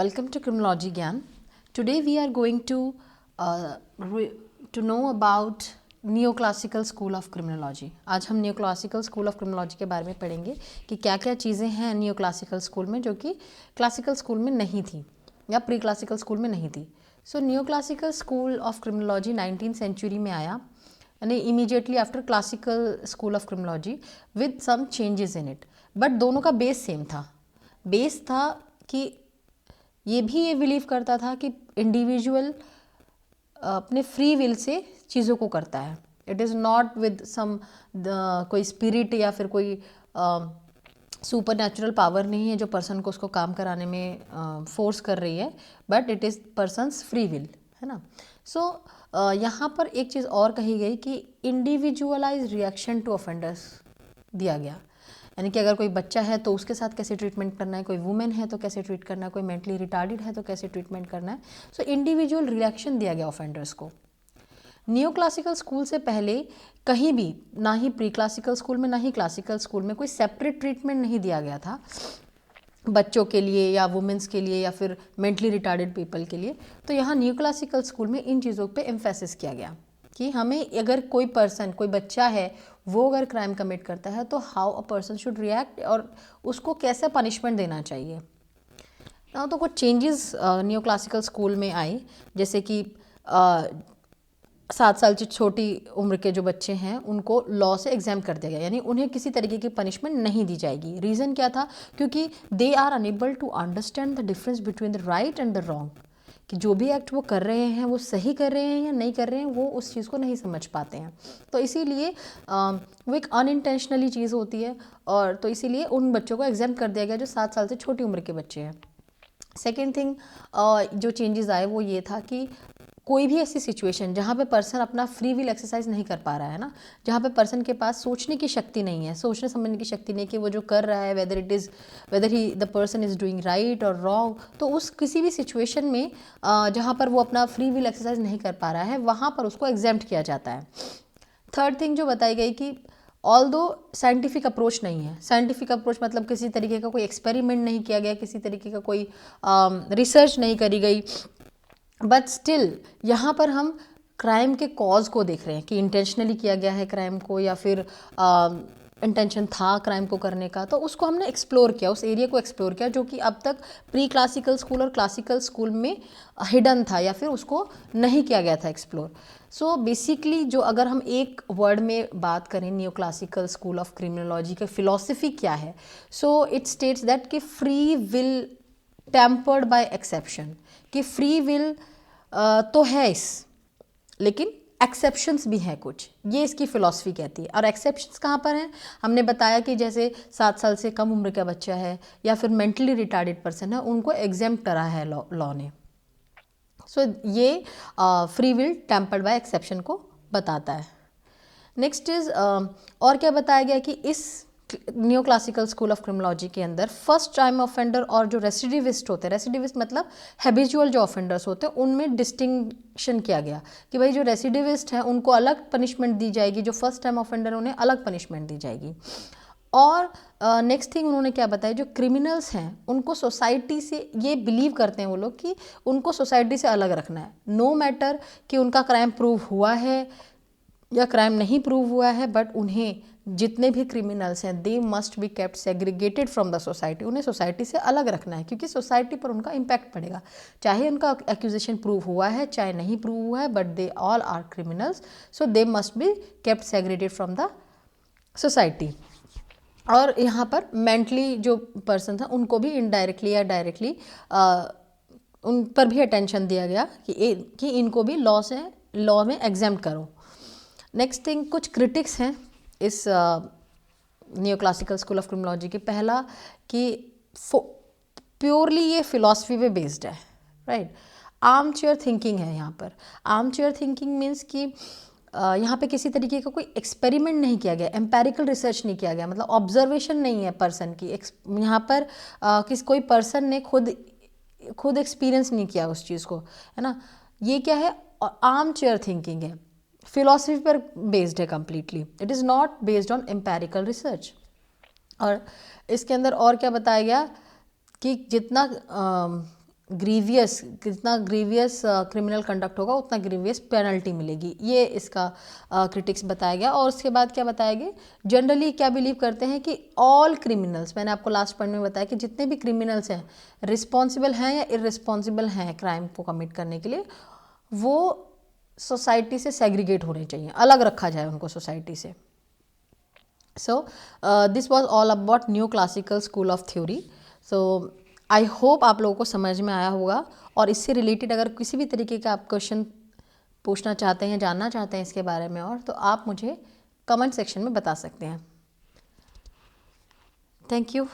Welcome to Criminology Gyan. Today we are going to know about Neoclassical School of Criminology. आज हम Neoclassical School of Criminology के बारे में पढ़ेंगे कि क्या क्या चीज़ें हैं Neoclassical School में जो कि Classical School में नहीं थी या प्री क्लासिकल स्कूल में नहीं थी. So Neoclassical School of Criminology 19th century में आया यानी immediately after classical school of criminology with some changes in it. But दोनों का बेस सेम था. बेस था कि ये बिलीव करता था कि इंडिविजुअल अपने फ्री विल से चीज़ों को करता है. It is not with some कोई स्पिरिट या फिर कोई सुपर नेचुरल पावर नहीं है जो पर्सन को उसको काम कराने में फोर्स कर रही है, but it is persons free will, है ना. सो यहाँ पर एक चीज़ और कही गई कि इंडिविजुअलाइज रिएक्शन टू ऑफेंडर्स दिया गया. यानी कि अगर कोई बच्चा है तो उसके साथ कैसे ट्रीटमेंट करना है, कोई वुमेन है तो कैसे ट्रीट करना है, कोई मेंटली रिटार्डेड है तो कैसे ट्रीटमेंट करना है. सो इंडिविजुअल रिएक्शन दिया गया ऑफेंडर्स को. न्यू क्लासिकल स्कूल से पहले कहीं भी, ना ही प्री क्लासिकल स्कूल में ना ही क्लासिकल स्कूल में, कोई सेपरेट ट्रीटमेंट नहीं दिया गया था बच्चों के लिए या वुमेन्स के लिए या फिर मेंटली रिटार्डेड पीपल के लिए. तो यहाँ न्यू क्लासिकल स्कूल में इन चीज़ों पे एम्फेसिस किया गया कि हमें अगर कोई पर्सन, कोई बच्चा है, वो अगर क्राइम कमिट करता है तो how a person should react और उसको कैसे पनिशमेंट देना चाहिए. ना तो कुछ चेंजेस न्यू क्लासिकल स्कूल में आए, जैसे कि 7 साल से छोटी उम्र के जो बच्चे हैं उनको लॉ से एग्जाम कर दिया गया, यानी उन्हें किसी तरीके की पनिशमेंट नहीं दी जाएगी. रीज़न क्या था? क्योंकि they are unable to understand the difference between the right and the wrong. कि जो भी एक्ट वो कर रहे हैं वो सही कर रहे हैं या नहीं कर रहे हैं, वो उस चीज़ को नहीं समझ पाते हैं. तो इसीलिए वो एक अनइंटेंशनली चीज़ होती है, और तो इसीलिए उन बच्चों को एग्जाम कर दिया गया जो 7 साल से छोटी उम्र के बच्चे हैं. सेकेंड थिंग जो चेंजेस आए वो ये था कि कोई भी ऐसी सिचुएशन जहाँ पे पर्सन अपना फ्री विल एक्सरसाइज नहीं कर पा रहा है ना, जहाँ पे पर्सन के पास सोचने की शक्ति नहीं है, सोचने समझने की शक्ति नहीं है कि वो जो कर रहा है weather he the person is doing right और रॉन्ग, तो उस किसी भी सिचुएशन में जहाँ पर वो अपना फ्री विल एक्सरसाइज नहीं कर पा रहा है वहाँ पर उसको एग्जेम्प्ट किया जाता है. थर्ड थिंग जो बताई गई कि ऑल्दो साइंटिफिक अप्रोच नहीं है. साइंटिफिक अप्रोच मतलब किसी तरीके का कोई एक्सपेरिमेंट नहीं किया गया, किसी तरीके का कोई रिसर्च नहीं करी गई, बट स्टिल यहाँ पर हम क्राइम के कॉज को देख रहे हैं कि इंटेंशनली किया गया है क्राइम को या फिर इंटेंशन था क्राइम को करने का. तो उसको हमने एक्सप्लोर किया, उस एरिया को एक्सप्लोर किया जो कि अब तक प्री क्लासिकल स्कूल और क्लासिकल स्कूल में हिडन था या फिर उसको नहीं किया गया था एक्सप्लोर. सो बेसिकली जो अगर हम एक वर्ड में बात करें new classical school of criminology का फिलॉसफी क्या है, सो इट स्टेट्स दैट कि free will tempered by exception. कि फ्री विल तो है लेकिन एक्सेप्शंस भी हैं कुछ, ये इसकी फ़िलॉसफी कहती है. और एक्सेप्शंस कहाँ पर हैं? हमने बताया कि जैसे 7 साल से कम उम्र का बच्चा है या फिर मेंटली रिटार्डेड पर्सन है, उनको एग्जेम्प्ट करा है लॉ ने. सो ये free will tempered by exception को बताता है. नेक्स्ट इज़ और क्या बताया गया कि इस new classical school of criminology के अंदर फर्स्ट टाइम ऑफेंडर और जो रेसिडिविस्ट होते हैं, रेसिडिविस्ट मतलब हैबिचुअल जो ऑफेंडर्स होते हैं, उनमें डिस्टिंक्शन किया गया कि भाई जो रेसिडिविस्ट हैं उनको अलग पनिशमेंट दी जाएगी, जो फर्स्ट टाइम ऑफेंडर उन्हें अलग पनिशमेंट दी जाएगी. और नेक्स्ट थिंग उन्होंने क्या बताया, जो क्रिमिनल्स हैं उनको सोसाइटी से, ये बिलीव करते हैं वो लोग कि उनको सोसाइटी से अलग रखना है. नो मैटर कि उनका क्राइम प्रूव हुआ है या क्राइम नहीं प्रूव हुआ है, बट उन्हें जितने भी क्रिमिनल्स हैं दे must be kept segregated from the society. उन्हें सोसाइटी से अलग रखना है क्योंकि सोसाइटी पर उनका इम्पैक्ट पड़ेगा, चाहे उनका एक्यूजेशन प्रूव हुआ है चाहे नहीं प्रूव हुआ है, but they all are criminals, so they must be kept segregated from the society. और यहाँ पर मेंटली जो पर्सन था उनको भी इनडायरेक्टली या डायरेक्टली उन पर भी अटेंशन दिया गया कि इनको भी लॉ में एग्जेम्प्ट करो. नेक्स्ट थिंग, कुछ क्रिटिक्स हैं इस new classical school of criminology के. पहला कि प्योरली ये फिलॉसफी पे बेस्ड है, राइट. आर्म चेयर थिंकिंग है यहाँ पर. आर्म चेयर थिंकिंग मीन्स कि यहाँ पे किसी तरीके का कोई एक्सपेरिमेंट नहीं किया गया, एम्पेरिकल रिसर्च नहीं किया गया, मतलब ऑब्जर्वेशन नहीं है पर्सन की. यहाँ पर कोई पर्सन ने खुद एक्सपीरियंस नहीं किया उस चीज़ को, है ना. ये क्या है? आर्म चेयर थिंकिंग है, फिलॉसफी पर बेस्ड है completely. It is not based on empirical research. और इसके अंदर और क्या बताया गया कि जितना ग्रीवियस, जितना ग्रीवियस क्रिमिनल कंडक्ट होगा उतना ग्रीवियस पेनल्टी मिलेगी, ये इसका क्रिटिक्स बताया गया। और उसके बाद क्या बताया गया, जनरली क्या बिलीव करते हैं कि ऑल क्रिमिनल्स, मैंने आपको लास्ट पॉइंट में बताया कि जितने भी क्रिमिनल्स हैं रिस्पॉन्सिबल हैं या इररिस्पॉन्सिबल हैं क्राइम को कमिट करने के लिए, वो सोसाइटी से सेग्रीगेट होने चाहिए, अलग रखा जाए उनको सोसाइटी से। So this was all about new classical school of theory. So I hope आप लोगों को समझ में आया होगा, और इससे रिलेटेड अगर किसी भी तरीके का आप क्वेश्चन पूछना चाहते हैं, जानना चाहते हैं इसके बारे में और, तो आप मुझे कमेंट सेक्शन में बता सकते हैं। Thank you.